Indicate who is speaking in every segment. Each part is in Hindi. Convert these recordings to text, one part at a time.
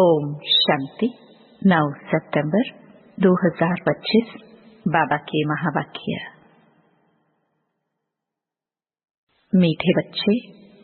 Speaker 1: ओम शांति। 9 सितंबर 2025 बाबा के महावाक्य। मीठे बच्चे,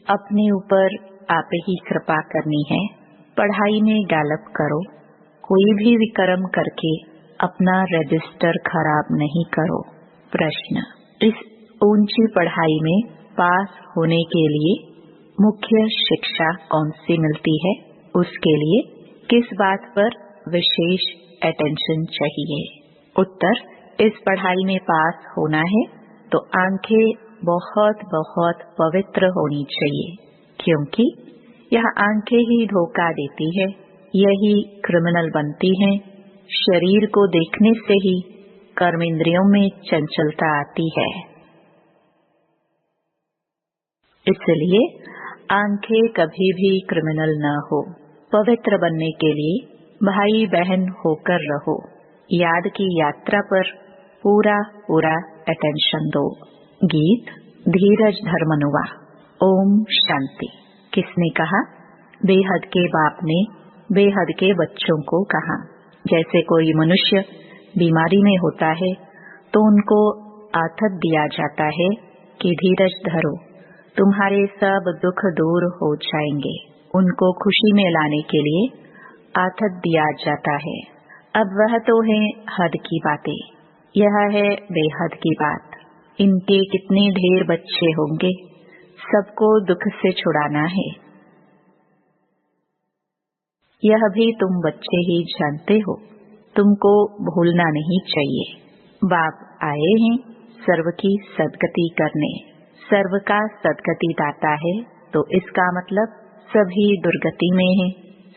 Speaker 1: अपने ऊपर आप ही कृपा करनी है। पढ़ाई में गैलप करो, कोई भी विक्रम करके अपना रजिस्टर खराब नहीं करो। प्रश्न, इस ऊंची पढ़ाई में पास होने के लिए मुख्य शिक्षा कौन सी मिलती है? उसके लिए किस बात पर विशेष अटेंशन चाहिए? उत्तर, इस पढ़ाई में पास होना है तो आंखें बहुत बहुत पवित्र होनी चाहिए, क्योंकि यह आंखें ही धोखा देती है, यही क्रिमिनल बनती हैं। शरीर को देखने से ही कर्म इंद्रियों में चंचलता आती है। इसलिए आंखें कभी भी क्रिमिनल न हो। पवित्र बनने के लिए भाई बहन होकर रहो। याद की यात्रा पर पूरा पूरा अटेंशन दो। गीत धीरज धर्मनुवा। ओम शांति। किसने कहा? बेहद के बाप ने बेहद के बच्चों को कहा। जैसे कोई मनुष्य बीमारी में होता है तो उनको आथत दिया जाता है कि धीरज धरो, तुम्हारे सब दुख दूर हो जाएंगे। उनको खुशी में लाने के लिए आथत दिया जाता है। अब वह तो है हद की बातें, यह है बेहद की बात। इनके कितने ढेर बच्चे होंगे, सबको दुख से छुड़ाना है। यह भी तुम बच्चे ही जानते हो, तुमको भूलना नहीं चाहिए। बाप आए हैं सर्व की सदगति करने। सर्व का सदगति दाता है तो इसका मतलब सभी दुर्गति में हैं।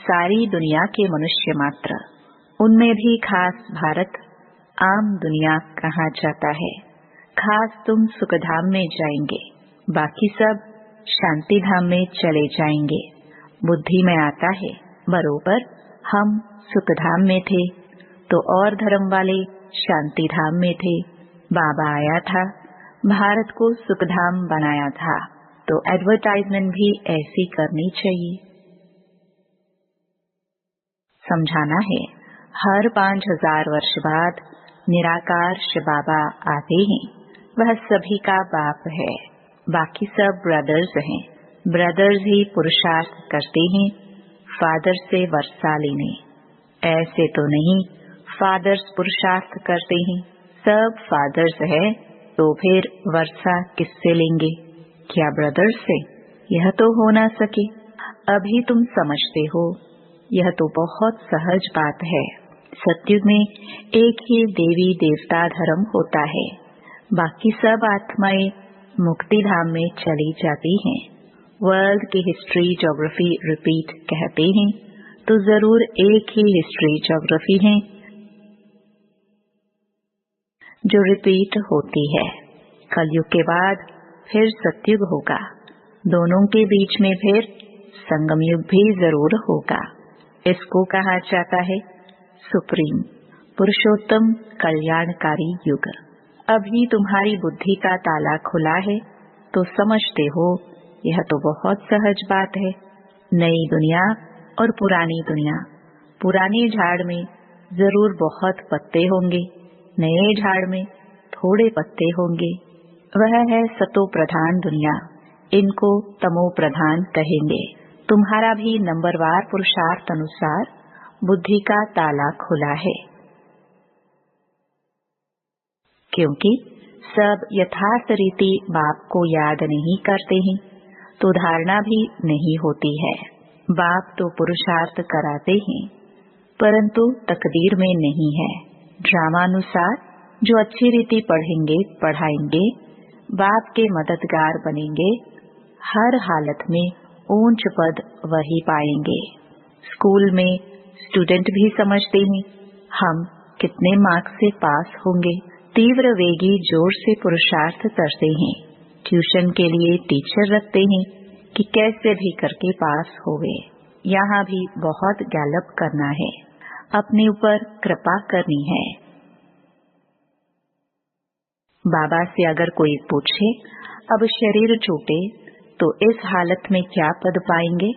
Speaker 1: सारी दुनिया के मनुष्य मात्र, उनमें भी खास भारत आम दुनिया कहा जाता है। खास तुम सुखधाम में जाएंगे, बाकी सब शांति धाम में चले जाएंगे। बुद्धि में आता है बरोबर हम सुखधाम में थे तो और धर्म वाले शांति धाम में थे। बाबा आया था, भारत को सुखधाम बनाया था, तो एडवर्टाइजमेंट भी ऐसी करनी चाहिए। समझाना है, हर 5000 वर्ष बाद निराकार शिव बाबा आते हैं। वह सभी का बाप है, बाकी सब ब्रदर्स हैं। ब्रदर्स ही पुरुषार्थ करते हैं फादर से वर्षा लेने। ऐसे तो नहीं फादर्स पुरुषार्थ करते हैं। सब फादर्स है तो फिर वर्षा किससे लेंगे? क्या ब्रदर्स से? यह तो हो ना सके। अभी तुम समझते हो, यह तो बहुत सहज बात है। सतयुग में एक ही देवी देवता धर्म होता है, बाकी सब आत्माएं मुक्ति धाम में चली जाती हैं। वर्ल्ड की हिस्ट्री ज्योग्राफी रिपीट कहते हैं तो जरूर एक ही हिस्ट्री ज्योग्राफी है जो रिपीट होती है। कलयुग के बाद फिर सतयुग होगा, दोनों के बीच में फिर संगम युग भी जरूर होगा। इसको कहा जाता है सुप्रीम पुरुषोत्तम कल्याणकारी युग। अभी तुम्हारी बुद्धि का ताला खुला है तो समझते हो यह तो बहुत सहज बात है। नई दुनिया और पुरानी दुनिया। पुराने झाड़ में जरूर बहुत पत्ते होंगे, नए झाड़ में थोड़े पत्ते होंगे। वह है सतो प्रधान दुनिया, इनको तमो प्रधान कहेंगे। तुम्हारा भी नंबरवार पुरुषार्थ अनुसार बुद्धि का ताला खुला है, क्योंकि सब यथार्थ रीति बाप को याद नहीं करते हैं तो धारणा भी नहीं होती है। बाप तो पुरुषार्थ कराते हैं परंतु तकदीर में नहीं है। ड्रामानुसार जो अच्छी रीति पढ़ेंगे पढ़ाएंगे, बाप के मददगार बनेंगे, हर हालत में ऊंच पद वही पाएंगे। स्कूल में स्टूडेंट भी समझते हैं हम कितने मार्क्स से पास होंगे। तीव्र वेगी जोर से पुरुषार्थ करते हैं। ट्यूशन के लिए टीचर रखते हैं कि कैसे भी करके पास होवे। यहाँ भी बहुत गैलप करना है, अपने ऊपर कृपा करनी है। बाबा से अगर कोई पूछे अब शरीर छूटे तो इस हालत में क्या पद पाएंगे,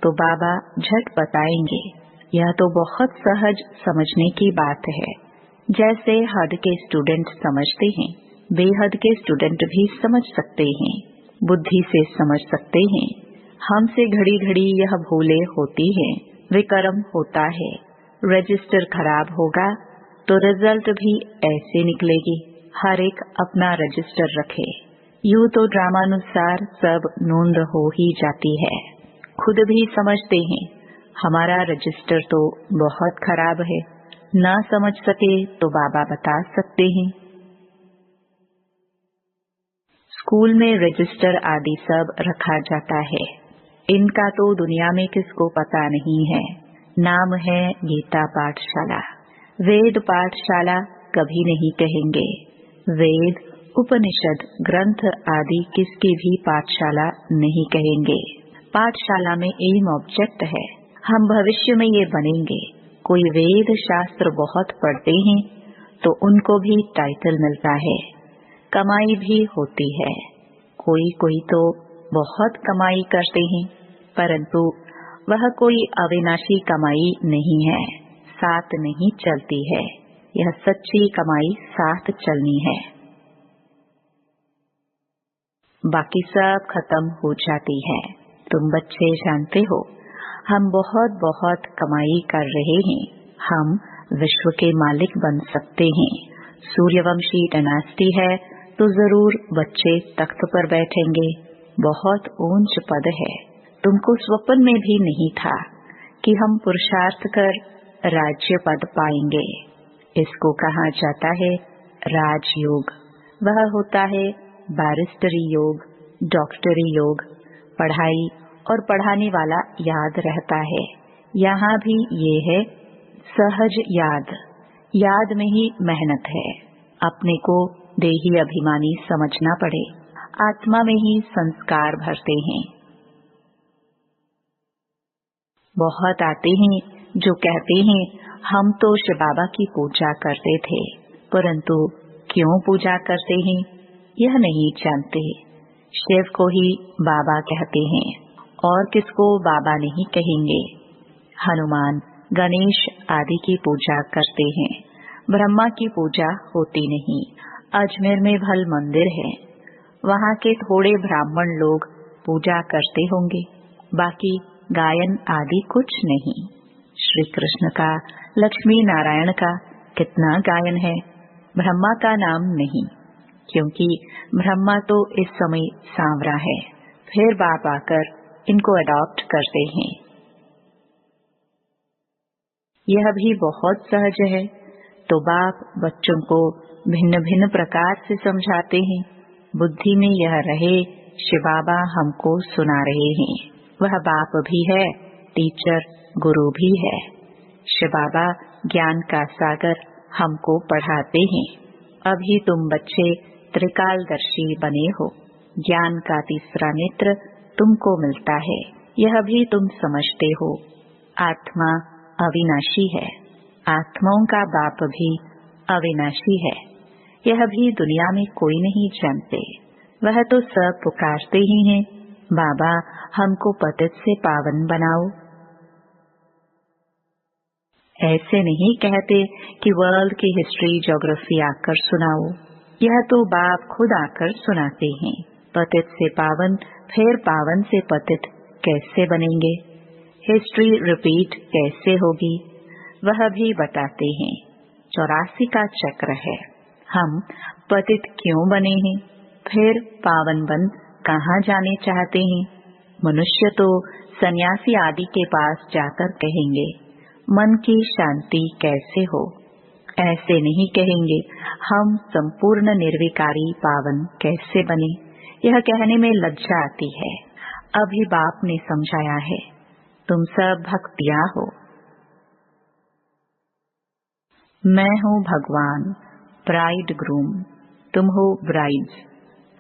Speaker 1: तो बाबा झट बताएंगे यह तो बहुत सहज समझने की बात है। जैसे हद के स्टूडेंट समझते हैं, बेहद के स्टूडेंट भी समझ सकते हैं, बुद्धि से समझ सकते हैं। हमसे घड़ी घड़ी यह भूले होती है, विकर्म होता है। रजिस्टर खराब होगा तो रिजल्ट भी ऐसे निकलेगी। हर एक अपना रजिस्टर रखे। यूं तो ड्रामानुसार सब नोंद हो ही जाती है। खुद भी समझते हैं हमारा रजिस्टर तो बहुत खराब है। ना समझ सके तो बाबा बता सकते हैं। स्कूल में रजिस्टर आदि सब रखा जाता है। इनका तो दुनिया में किसको पता नहीं है। नाम है गीता पाठशाला। वेद पाठशाला कभी नहीं कहेंगे। वेद, उपनिषद, ग्रंथ आदि किसकी भी पाठशाला नहीं कहेंगे। पाठशाला में एम ऑब्जेक्ट है, हम भविष्य में ये बनेंगे। कोई वेद शास्त्र बहुत पढ़ते हैं तो उनको भी टाइटल मिलता है, कमाई भी होती है। कोई कोई तो बहुत कमाई करते हैं, परंतु वह कोई अविनाशी कमाई नहीं है, साथ नहीं चलती है। यह सच्ची कमाई साथ चलनी है। बाकी सब खत्म हो जाती है। तुम बच्चे जानते हो, हम बहुत बहुत कमाई कर रहे हैं। हम विश्व के मालिक बन सकते हैं। सूर्यवंशी डायनेस्टी है तो जरूर बच्चे तख्त पर बैठेंगे। बहुत ऊंच पद है। तुमको स्वप्न में भी नहीं था कि हम पुरुषार्थ कर राज्य पद पाएंगे। इसको कहा जाता है राजयोग। वह होता है बैरिस्टरी योग, डॉक्टरी योग। पढ़ाई और पढ़ाने वाला याद रहता है। यहाँ भी ये है सहज याद। याद में ही मेहनत है। अपने को देही अभिमानी समझना पड़े। आत्मा में ही संस्कार भरते हैं। बहुत आते हैं जो कहते हैं हम तो शिव बाबा की पूजा करते थे, परंतु क्यों पूजा करते हैं यह नहीं जानते। शिव को ही बाबा कहते हैं और किसको बाबा नहीं कहेंगे। हनुमान, गणेश आदि की पूजा करते हैं। ब्रह्मा की पूजा होती नहीं। अजमेर में भल मंदिर है, वहाँ के थोड़े ब्राह्मण लोग पूजा करते होंगे, बाकी गायन आदि कुछ नहीं। श्री कृष्ण का, लक्ष्मी नारायण का कितना गायन है, ब्रह्मा का नाम नहीं, क्योंकि ब्रह्मा तो इस समय सांवरा है। फिर बाप आकर इनको अडॉप्ट करते हैं। यह भी बहुत सहज है। तो बाप बच्चों को भिन्न भिन्न प्रकार से समझाते हैं। बुद्धि में यह रहे शिव बाबा हमको सुना रहे हैं। वह बाप भी है, टीचर गुरु भी है। शिव बाबा ज्ञान का सागर हमको पढ़ाते हैं। अभी तुम बच्चे त्रिकालदर्शी बने हो। ज्ञान का तीसरा नेत्र तुमको मिलता है। यह भी तुम समझते हो। आत्मा अविनाशी है। आत्माओं का बाप भी अविनाशी है। यह भी दुनिया में कोई नहीं जानते। वह तो सब पुकारते ही हैं, बाबा हमको पतित से पावन बनाओ। ऐसे नहीं कहते कि वर्ल्ड की हिस्ट्री ज्योग्राफी आकर सुनाओ। यह तो बाप खुद आकर सुनाते हैं। पतित से पावन, फिर पावन से पतित कैसे बनेंगे, हिस्ट्री रिपीट कैसे होगी, वह भी बताते हैं। 84 का चक्र है। हम पतित क्यों बने हैं, फिर पावन बन कहाँ जाने चाहते हैं। मनुष्य तो सन्यासी आदि के पास जाकर कहेंगे मन की शांति कैसे हो। ऐसे नहीं कहेंगे हम संपूर्ण निर्विकारी पावन कैसे बने। यह कहने में लज्जा आती है। अभी बाप ने समझाया है, तुम सब भक्तियां हो। मैं हूँ भगवान, ब्राइड ग्रूम, तुम हो ब्राइड्स।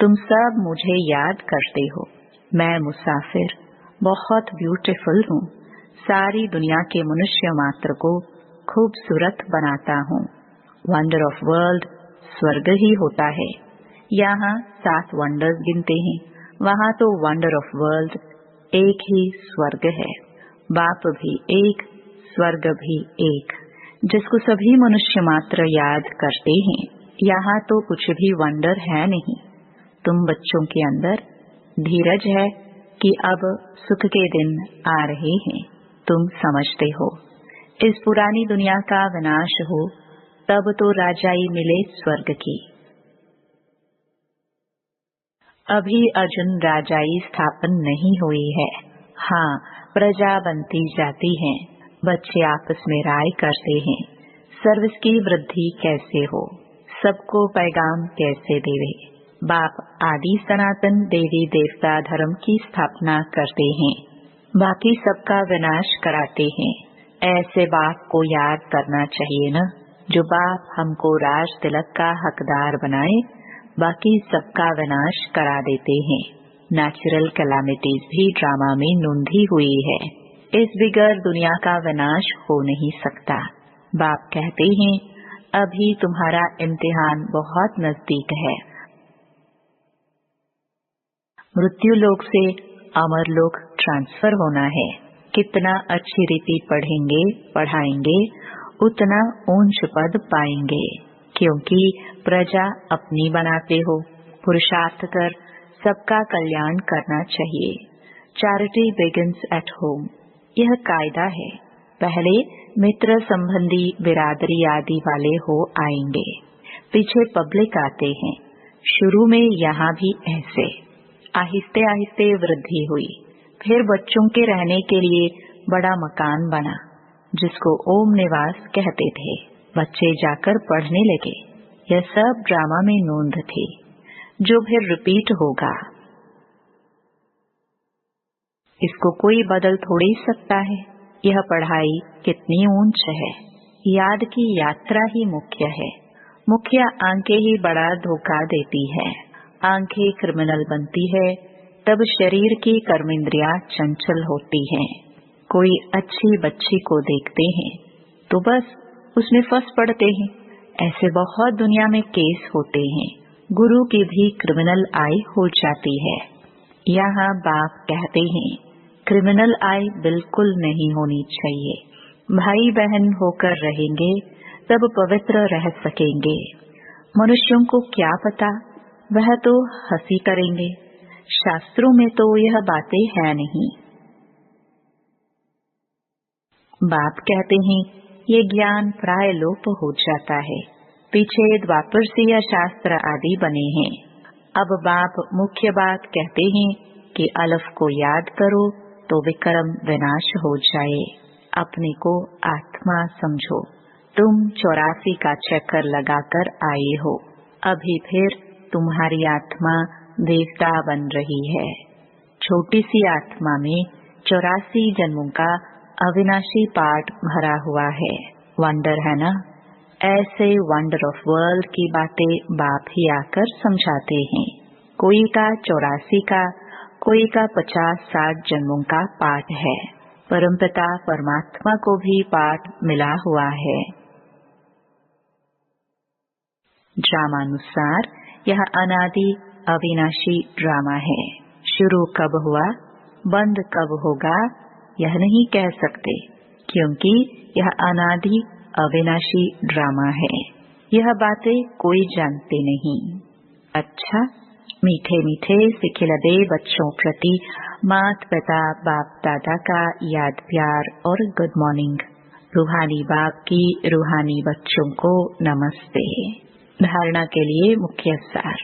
Speaker 1: तुम सब मुझे याद करते हो। मैं मुसाफिर, बहुत ब्यूटीफुल हूँ। सारी दुनिया के मनुष्य मात्र को खूबसूरत बनाता हूँ। वंडर ऑफ वर्ल्ड स्वर्ग ही होता है। यहाँ 7 वंडर्स गिनते हैं, वहाँ तो वंडर ऑफ वर्ल्ड एक ही स्वर्ग है। बाप भी एक, स्वर्ग भी एक, जिसको सभी मनुष्य मात्र याद करते हैं। यहाँ तो कुछ भी वंडर है नहीं। तुम बच्चों के अंदर धीरज है कि अब सुख के दिन आ रहे हैं। तुम समझते हो इस पुरानी दुनिया का विनाश हो, तब तो राजाई मिले स्वर्ग की। अभी अर्जुन राजाई स्थापन नहीं हुई है। हाँ, प्रजा बनती जाती है। बच्चे आपस में राय करते हैं, सर्विस की वृद्धि कैसे हो, सबको पैगाम कैसे देवे। बाप आदि सनातन देवी देवता धर्म की स्थापना करते हैं, बाकी सबका विनाश कराते हैं। ऐसे बाप को याद करना चाहिए न, जो बाप हमको राज तिलक का हकदार बनाए, बाकी सबका विनाश करा देते हैं। नेचुरल कैलामिटीज भी ड्रामा में नोंधी हुई है। इस बिगर दुनिया का विनाश हो नहीं सकता। बाप कहते हैं, अभी तुम्हारा इम्तिहान बहुत नजदीक है। मृत्यु लोक से अमर लोक ट्रांसफर होना है। कितना अच्छी रीति पढ़ेंगे पढ़ाएंगे, उतना ऊंच पद पाएंगे, क्योंकि प्रजा अपनी बनाते हो। पुरुषार्थ कर सबका कल्याण करना चाहिए। चैरिटी बिगिंस एट होम, यह कायदा है। पहले मित्र संबंधी बिरादरी आदि वाले हो आएंगे, पीछे पब्लिक आते हैं। शुरू में यहाँ भी ऐसे आहिस्ते आहिस्ते वृद्धि हुई। फिर बच्चों के रहने के लिए बड़ा मकान बना, जिसको ओम निवास कहते थे। बच्चे जाकर पढ़ने लगे। यह सब ड्रामा में नोंद थी, जो फिर रिपीट होगा। इसको कोई बदल थोड़ी सकता है। यह पढ़ाई कितनी ऊंच है। याद की यात्रा ही मुख्य है। मुख्य आंखें ही बड़ा धोखा देती है। आंखें क्रिमिनल बनती है, तब शरीर की कर्मेंद्रियां चंचल होती हैं। कोई अच्छी बच्ची को देखते हैं तो बस उसमें फंस पड़ते हैं। ऐसे बहुत दुनिया में केस होते हैं। गुरु की भी क्रिमिनल आई हो जाती है। यहाँ बाप कहते हैं, क्रिमिनल आई बिल्कुल नहीं होनी चाहिए। भाई बहन होकर रहेंगे तब पवित्र रह सकेंगे। मनुष्यों को क्या पता, वह तो हंसी करेंगे। शास्त्रों में तो यह बातें है नहीं। बाप कहते हैं, ये ज्ञान प्राय लोप हो जाता है। पीछे द्वापरसीय शास्त्र आदि बने हैं। अब बाप मुख्य बात कहते हैं कि अलफ को याद करो तो विक्रम विनाश हो जाए। अपने को आत्मा समझो। तुम 84 का चक्कर लगाकर आए हो। अभी फिर तुम्हारी आत्मा देवता बन रही है। छोटी सी आत्मा में 84 जन्मों का अविनाशी पाठ भरा हुआ है। वंडर है ना। ऐसे वंडर ऑफ वर्ल्ड की बातें बाप ही आकर समझाते हैं। कोई का 84 का, कोई का 50-60 जन्मों का पाठ है। परमपिता परमात्मा को भी पाठ मिला हुआ है। ड्रामानुसार यह अनादि अविनाशी ड्रामा है। शुरू कब हुआ, बंद कब होगा, यह नहीं कह सकते, क्योंकि यह अनादि अविनाशी ड्रामा है। यह बातें कोई जानते नहीं। अच्छा, मीठे मीठे सिखिलदे बच्चों प्रति माता पिता बाप दादा का याद प्यार और गुड मॉर्निंग। रूहानी बाप की रूहानी बच्चों को नमस्ते। धारणा के लिए मुख्य सार।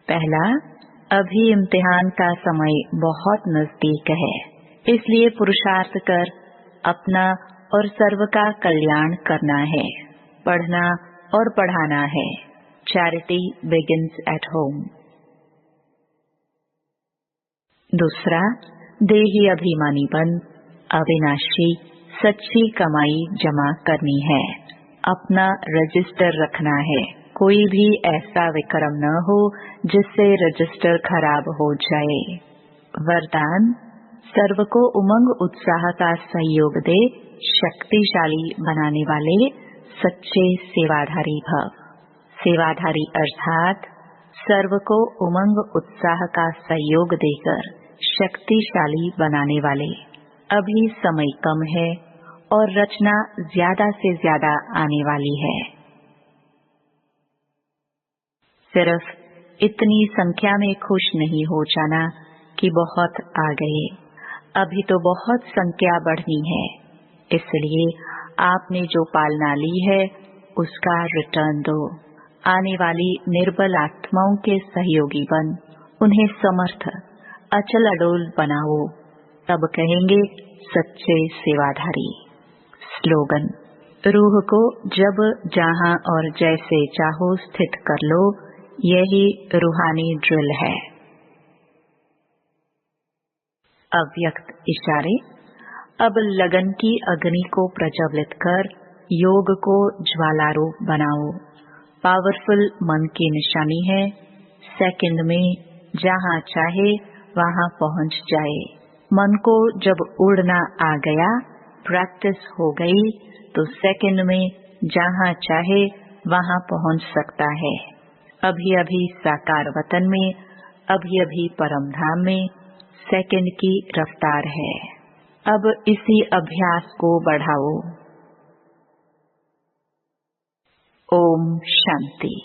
Speaker 1: पहला, अभी इम्तिहान का समय बहुत नजदीक है, इसलिए पुरुषार्थ कर अपना और सर्व का कल्याण करना है। पढ़ना और पढ़ाना है। Charity begins at home. दूसरा, देही अभिमानीपन, अविनाशी सच्ची कमाई जमा करनी है। अपना रजिस्टर रखना है। कोई भी ऐसा विक्रम न हो जिससे रजिस्टर खराब हो जाए। वरदान, सर्व को उमंग उत्साह का सहयोग दे शक्तिशाली बनाने वाले सच्चे सेवाधारी भव। सेवाधारी अर्थात सर्व को उमंग उत्साह का सहयोग देकर शक्तिशाली बनाने वाले। अभी समय कम है और रचना ज्यादा से ज्यादा आने वाली है। सिर्फ इतनी संख्या में खुश नहीं हो जाना कि बहुत आ गए, अभी तो बहुत संख्या बढ़नी है। इसलिए आपने जो पालना ली है उसका रिटर्न दो। आने वाली निर्बल आत्माओं के सहयोगी बन उन्हें समर्थ अचल अडोल बनाओ, तब कहेंगे सच्चे सेवाधारी। स्लोगन: रूह को जब जहां और जैसे चाहो स्थित कर लो, यही रूहानी ड्रिल है। अव्यक्त इशारे: अब लगन की अग्नि को प्रज्वलित कर योग को ज्वालारूप बनाओ। पावरफुल मन की निशानी है, सेकंड में जहां चाहे वहां पहुंच जाए। मन को जब उड़ना आ गया, प्रैक्टिस हो गई, तो सेकंड में जहां चाहे वहां पहुंच सकता है। अभी अभी साकार वतन में, अभी अभी परम धाम में सेकंड की रफ्तार है। अब इसी अभ्यास को बढ़ाओ। ओम शांति।